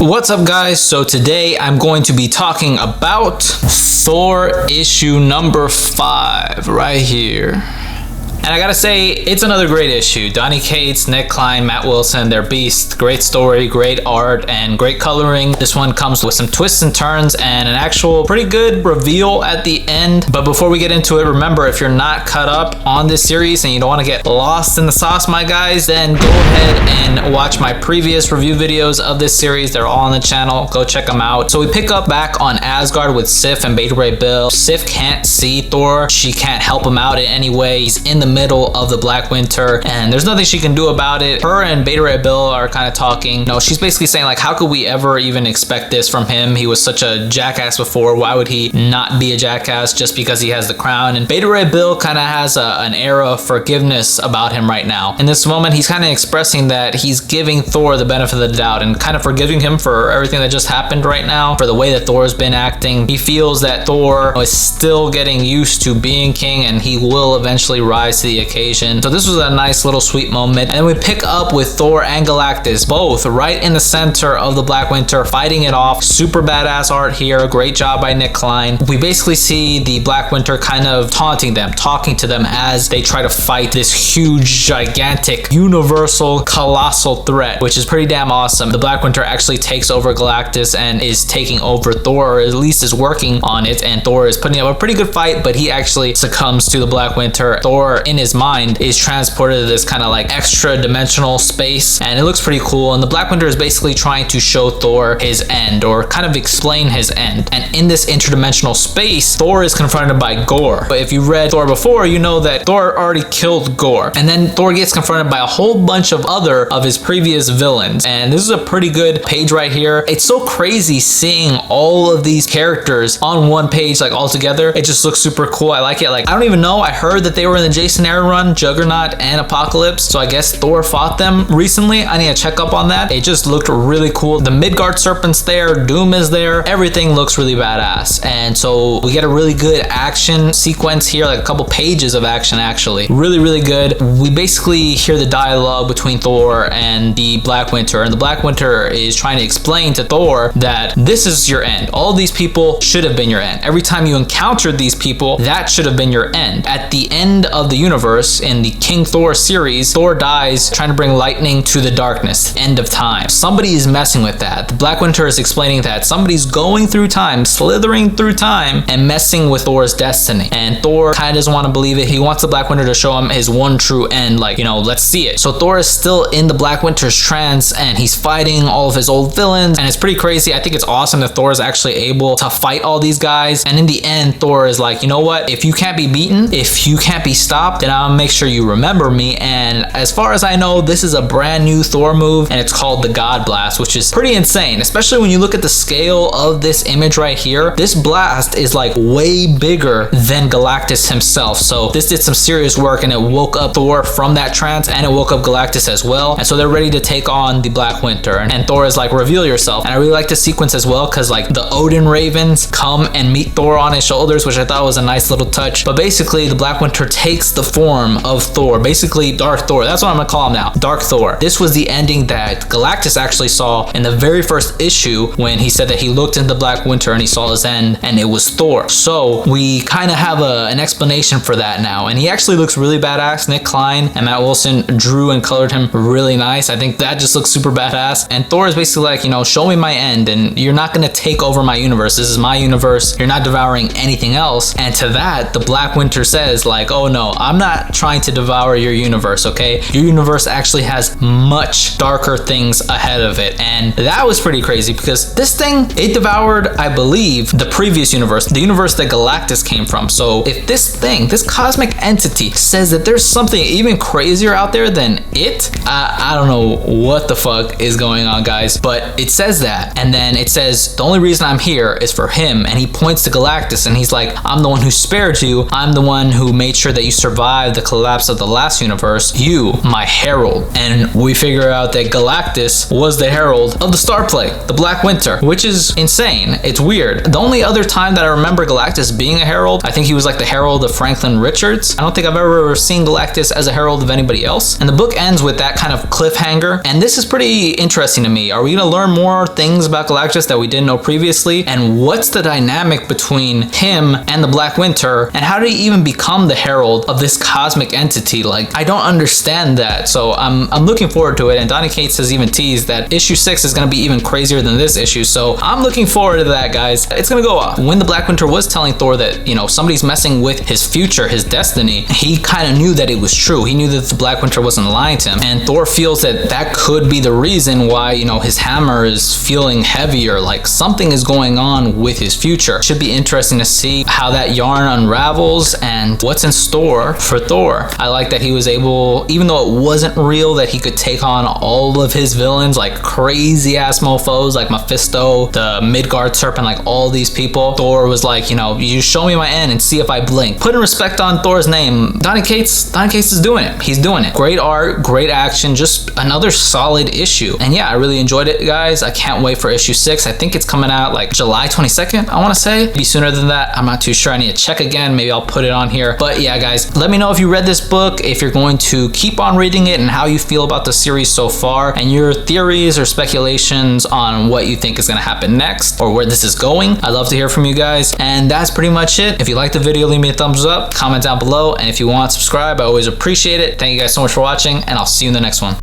What's up, guys? So today I'm going to be talking about Thor issue number 5 right here. And I gotta say, it's another great issue. Donny Cates, Nick Klein, Matt Wilson, they're beasts. Great story, great art, and great coloring. This one comes with some twists and turns and an actual pretty good reveal at the end. But before we get into it, remember, if you're not caught up on this series and you don't want to get lost in the sauce, my guys, then go ahead and watch my previous review videos of this series. They're all on the channel. Go check them out. So we pick up back on Asgard with Sif and Beta Ray Bill. Sif can't see Thor. She can't help him out in any way. He's in the middle of the Black Winter and there's nothing she can do about it. Her and Beta Ray Bill are kind of talking. No, she's basically saying, like, how could we ever even expect this from him? He was such a jackass before. Why would he not be a jackass just because he has the crown? And Beta Ray Bill kind of has an air of forgiveness about him right now. In this moment, he's kind of expressing that he's giving Thor the benefit of the doubt and kind of forgiving him for everything that just happened right now, for the way that Thor's been acting. He feels that Thor is still getting used to being king and he will eventually rise to the occasion. So this was a nice little sweet moment. And then we pick up with Thor and Galactus, both right in the center of the Black Winter, fighting it off. Super badass art here. Great job by Nick Klein. We basically see the Black Winter kind of taunting them, talking to them as they try to fight this huge, gigantic, universal, colossal threat, which is pretty damn awesome. The Black Winter actually takes over Galactus and is taking over Thor, or at least is working on it, and Thor is putting up a pretty good fight, but he actually succumbs to the Black Winter. Thor, in his mind, is transported to this kind of like extra dimensional space, and it looks pretty cool. And the Black Winter is basically trying to show Thor his end, or kind of explain his end. And in this interdimensional space, Thor is confronted by Gore. But if you read Thor before, you know that Thor already killed Gore, and then Thor gets confronted by a whole bunch of other of his previous villains. And this is a pretty good page right here. It's so crazy seeing all of these characters on one page, like all together. It just looks super cool. I like it. Like, I don't even know, I heard that they were in the Jason Aaron run, Juggernaut and Apocalypse, so I guess Thor fought them recently. I need to check up on that. It just looked really cool. The Midgard Serpent's there, Doom is there, everything looks really badass. And so we get a really good action sequence here, like a couple pages of action actually. Really good. We basically hear the dialogue between Thor and the Black Winter, and the Black Winter is trying to explain to Thor that this is your end. All these people should have been your end. Every time you encountered these people, that should have been your end. At the end of the universe, in the King Thor series, Thor dies trying to bring lightning to the darkness. End of time. Somebody is messing with that. The Black Winter is explaining that somebody's going through time, slithering through time, and messing with Thor's destiny. And Thor kind of doesn't want to believe it. He wants the Black Winter to show him his one true end, like, you know, let's see it. So Thor is still in the Black Winter's trance, and he's fighting all of his old villains, and it's pretty crazy. I think it's awesome that Thor is actually able to fight all these guys. And in the end, Thor is like, you know what? If you can't be beaten, if you can't be stopped, then I'll make sure you remember me. And as far as I know, this is a brand new Thor move, and it's called the God Blast, which is pretty insane, especially when you look at the scale of this image right here. This blast is like way bigger than Galactus himself. So this did some serious work, and it woke up Thor from that trance, and it woke up Galactus as well. And so they're ready to take on the Black Winter, and Thor is like, reveal yourself. And I really like this sequence as well, because like the Odin Ravens come and meet Thor on his shoulders, which I thought was a nice little touch. But basically the Black Winter takes the form of Thor, basically Dark Thor. That's what I'm gonna call him now, Dark Thor. This was the ending that Galactus actually saw in the very first issue, when he said that he looked into the Black Winter and he saw his end, and it was Thor. So we kind of have an explanation for that now, and he actually looks really badass. Nick Klein and Matt Wilson drew and colored him really nice. I think that just looks super badass. And Thor is basically like, you know, show me my end, and you're not gonna take over my universe. This is my universe. You're not devouring anything else. And to that, the Black Winter says like, oh no, I'm not trying to devour your universe, okay? Your universe actually has much darker things ahead of it. And that was pretty crazy, because this thing, it devoured, I believe, the previous universe, the universe that Galactus came from. So if this thing, this cosmic entity, says that there's something even crazier out there than it, I don't know what the fuck is going on, guys, but it says that. And then it says the only reason I'm here is for him, and he points to Galactus and he's like, I'm the one who spared you, I'm the one who made sure that you survived survived the collapse of the last universe, you, my herald. And we figure out that Galactus was the herald of the Star Plague, the Black Winter, which is insane. It's weird. The only other time that I remember Galactus being a herald, I think he was like the herald of Franklin Richards. I don't think I've ever seen Galactus as a herald of anybody else. And the book ends with that kind of cliffhanger. And this is pretty interesting to me. Are we gonna learn more things about Galactus that we didn't know previously? And what's the dynamic between him and the Black Winter? And how did he even become the herald of this cosmic entity? Like, I don't understand that. So I'm looking forward to it. And Donny Cates has even teased that issue 6 is gonna be even crazier than this issue. So I'm looking forward to that, guys. It's gonna go off. When the Black Winter was telling Thor that, you know, somebody's messing with his future, his destiny, he kind of knew that it was true. He knew that the Black Winter wasn't lying to him. And Thor feels that that could be the reason why, you know, his hammer is feeling heavier. Like something is going on with his future. Should be interesting to see how that yarn unravels and what's in store for Thor. I like that he was able, even though it wasn't real, that he could take on all of his villains, like crazy ass mofos like Mephisto, the Midgard Serpent, like all these people. Thor was like, you know, you show me my end and see if I blink. Putting respect on Thor's name. Donny Cates is doing it. He's doing it. Great art, great action, just another solid issue. And yeah, I really enjoyed it, guys. I can't wait for issue 6. I think it's coming out like July 22nd, I want to say. Maybe sooner than that. I'm not too sure. I need to check again. Maybe I'll put it on here. But yeah, guys, let me know if you read this book, if you're going to keep on reading it, and how you feel about the series so far, and your theories or speculations on what you think is going to happen next or where this is going. I'd love to hear from you guys. And that's pretty much it. If you liked the video, leave me a thumbs up, comment down below, and if you want, subscribe. I always appreciate it. Thank you guys so much for watching, and I'll see you in the next one.